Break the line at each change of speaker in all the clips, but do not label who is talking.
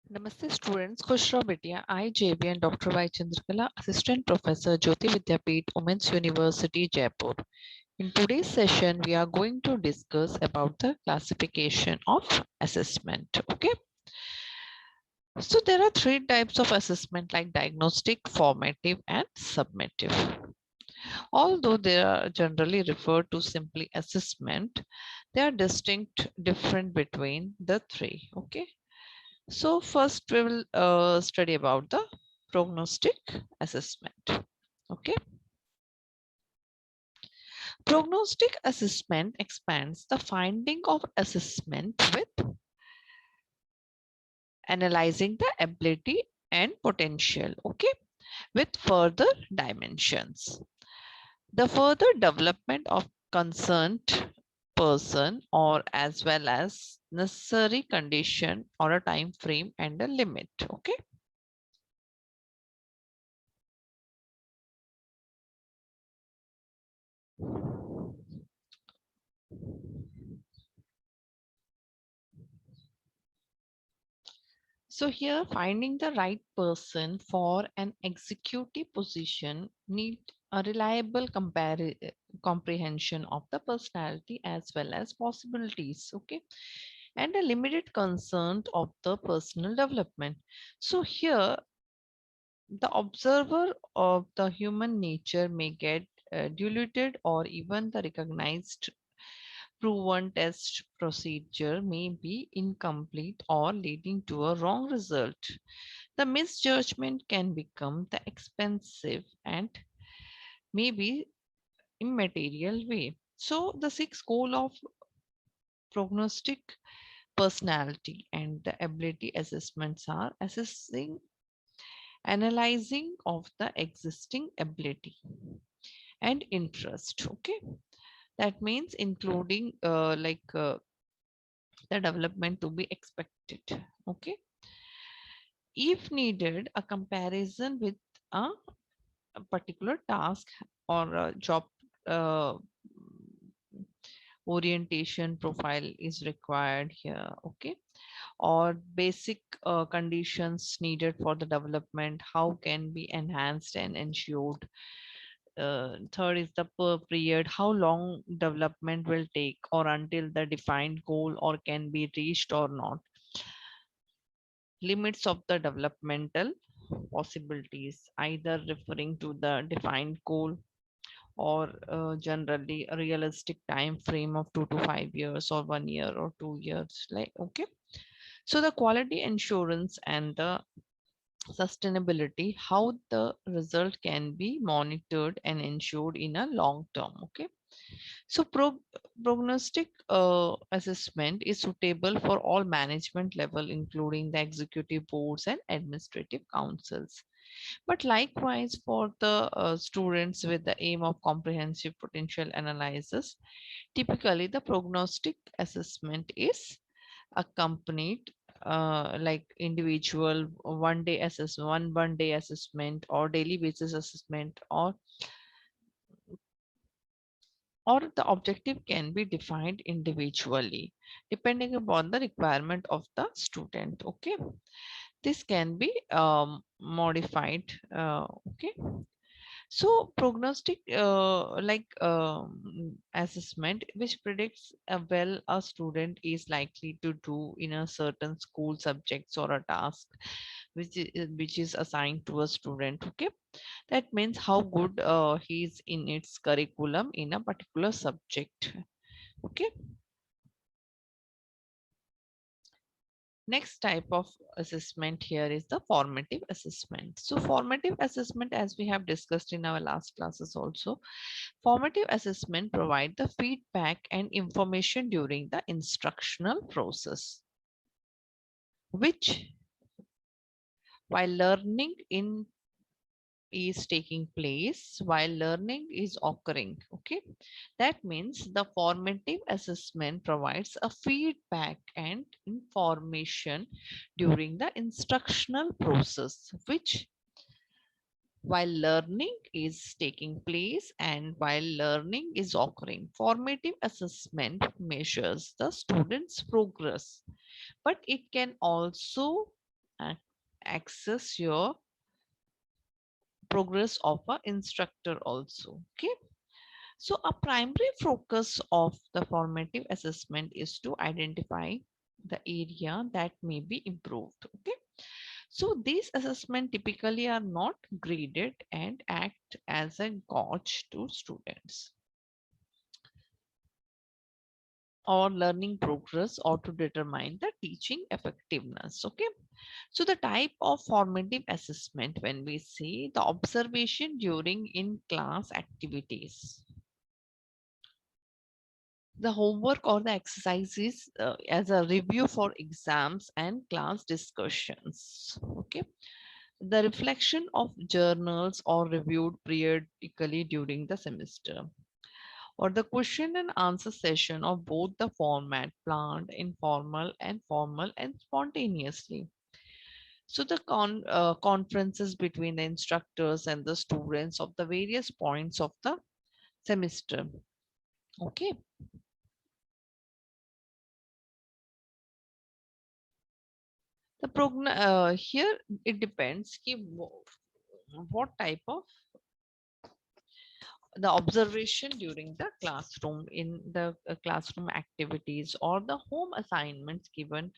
Namaste students, Khushro Bitiya, I JB and Dr. Y. Chandrakala, Assistant Professor, Jyoti Vidyapeeth, Women's University, Jaipur. In today's session, we are going to discuss about the classification of assessment. Okay, so there are three types of assessment like diagnostic, formative, and summative. Although they are generally referred to simply assessment, they are distinct, different between the three. Okay. So first we will study about the prognostic assessment. Okay. Prognostic assessment expands the finding of assessment with analyzing the ability and potential. Okay. With further dimensions. The further development of concerned person or as well as necessary condition or a time frame and a limit. Okay. So here finding the right person for an executive position need a reliable comprehension of the personality as well as possibilities. Okay. And a limited concern of the personal development. So here the observer of the human nature may get diluted or even the recognized proven test procedure may be incomplete or leading to a wrong result. The misjudgment can become the expensive and maybe immaterial way. So the sixth goal of prognostic personality and the ability assessments are assessing analyzing of the existing ability and interest. Okay, that means including the development to be expected. Okay, if needed a comparison with a, a particular task or a job uh, orientation profile is required here. Okay, or basic conditions needed for the development, how can be enhanced and ensured. Third is the per period, how long development will take or until the defined goal or can be reached or not. Limits of the developmental possibilities, either referring to the defined goal or generally a realistic time frame of 2 to 5 years or 1 year or 2 years. Like okay, so the quality assurance and the sustainability, how the result can be monitored and ensured in a long term. Okay, so prognostic assessment is suitable for all management level including the executive boards and administrative councils, but likewise for the students with the aim of comprehensive potential analysis. Typically the prognostic assessment is accompanied like individual one day assessment or daily basis assessment, or the objective can be defined individually depending upon the requirement of the student. Okay, this can be modified. Okay, so prognostic assessment which predicts well a student is likely to do in a certain school subjects or a task which is assigned to a student. Okay, that means how good he is in its curriculum in a particular subject. Okay, next type of assessment here is the formative assessment. So formative assessment, as we have discussed in our last classes also, formative assessment provide the feedback and information during the instructional process, which while learning in is taking place while learning is occurring. Okay, that means the formative assessment provides a feedback and information during the instructional process, which while learning is taking place and while learning is occurring. Formative assessment measures the student's progress, but it can also access your progress of a instructor also. Okay. So a primary focus of the formative assessment is to identify the area that may be improved. Okay. So these assessments typically are not graded and act as a gauge to students or learning progress or to determine the teaching effectiveness. Okay. So the type of formative assessment, when we say the observation during in class activities, the homework or the exercises as a review for exams and class discussions. Okay. The reflection of journals or reviewed periodically during the semester, or the question and answer session of both the format planned informal and formal and spontaneously. So the conferences between the instructors and the students of the various points of the semester. Okay. The here it depends what type of the observation during the classroom in the classroom activities or the home assignments given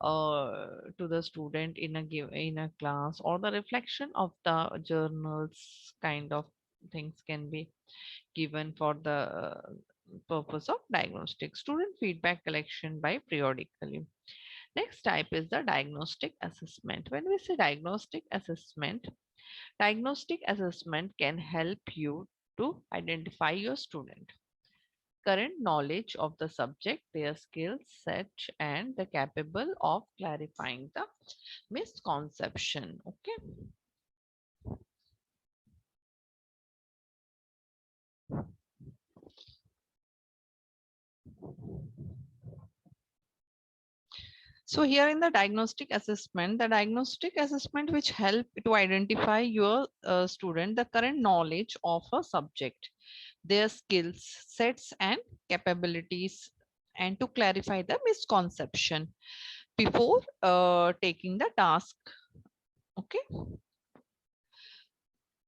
to the student in in a class, or the reflection of the journals kind of things can be given for the purpose of diagnostic student feedback collection by periodically. Next type is the diagnostic assessment. When we say diagnostic assessment can help you to identify your student current knowledge of the subject, their skill set, and the capable of clarifying the misconception. Okay. So here in the diagnostic assessment which help to identify your student, the current knowledge of a subject, their skills sets and capabilities, and to clarify the misconception before taking the task. Okay.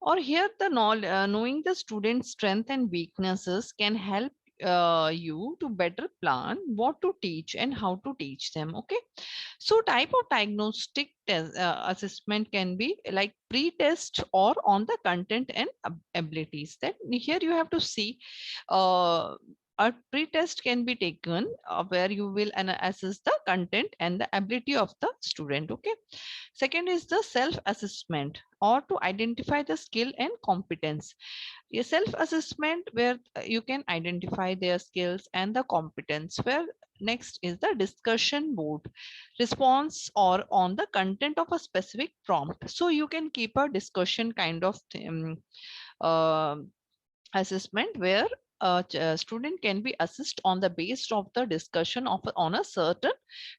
Or here the knowing the student's strength and weaknesses can help you to better plan what to teach and how to teach them. Okay. So type of diagnostic assessment can be like pre-test or on the content and abilities. That here you have to see uh, a pre-test can be taken where you will assess the content and the ability of the student. Okay. Second is the self-assessment or to identify the skill and competence. A self-assessment where you can identify their skills and the competence. Where next is the discussion board response or on the content of a specific prompt. So you can keep a discussion kind of uh, assessment where a student can be assessed on the based of the discussion of on a certain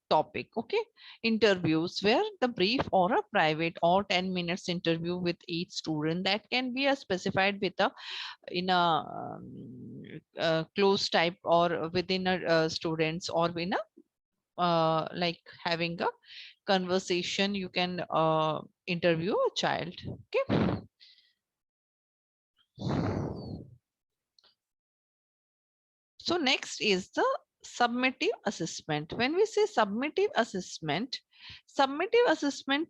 topic. Okay. Interviews where the brief or a private or 10 minutes interview with each student that can be specified with a in a close type or within a students or in a like having a conversation, you can interview a child. Okay. So next is the summative assessment. When we say summative assessment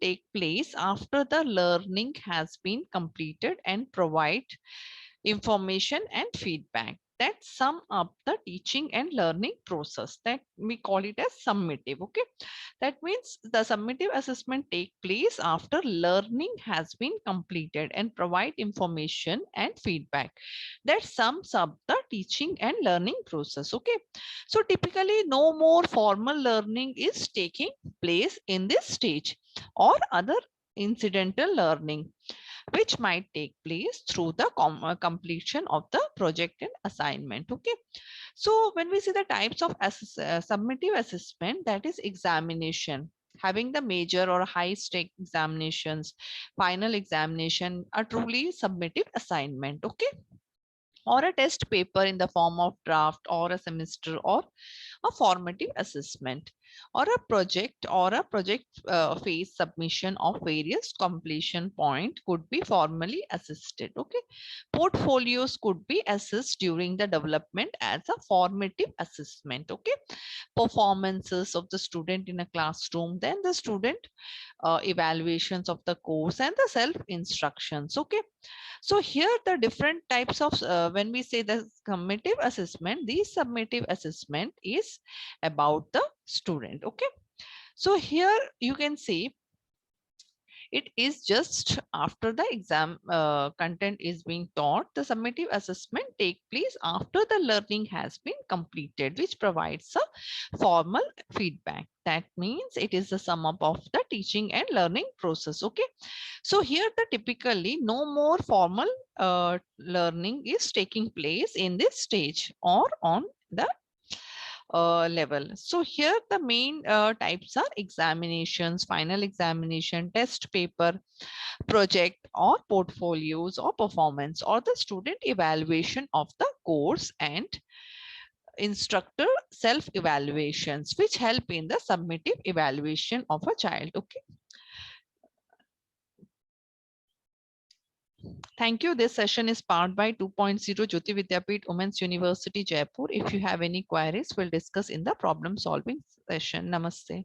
take place after the learning has been completed and provide information and feedback that sum up the teaching and learning process. That we call it as summative. Okay. That means the summative assessment take place after learning has been completed and provide information and feedback that sums up the teaching and learning process. Okay. So typically no more formal learning is taking place in this stage or other incidental learning which might take place through the completion of the project and assignment. Okay. So when we see the types of summative assessment, that is examination, having the major or high stake examinations, final examination, a truly summative assignment. Okay. Or a test paper in the form of draft or a semester or a formative assessment, or a project phase submission of various completion point could be formally assisted. Okay, portfolios could be assessed during the development as a formative assessment. Okay, performances of the student in a classroom, then the student evaluations of the course, and the self instructions. Okay, so here the different types of when we say the summative assessment, the summative assessment is about the student. Okay, so here you can see it is just after the exam content is being taught. The summative assessment take place after the learning has been completed, which provides a formal feedback. That means it is the sum up of the teaching and learning process. Okay, so here the typically no more formal learning is taking place in this stage or on the level. So here the main types are examinations, final examination, test paper, project or portfolios or performance, or the student evaluation of the course, and instructor self evaluations, which help in the summative evaluation of a child. Okay, thank you. This session is powered by 2.0 Jyoti Vidyapeeth Women's University, Jaipur. If you have any queries, we'll discuss in the problem solving session. Namaste.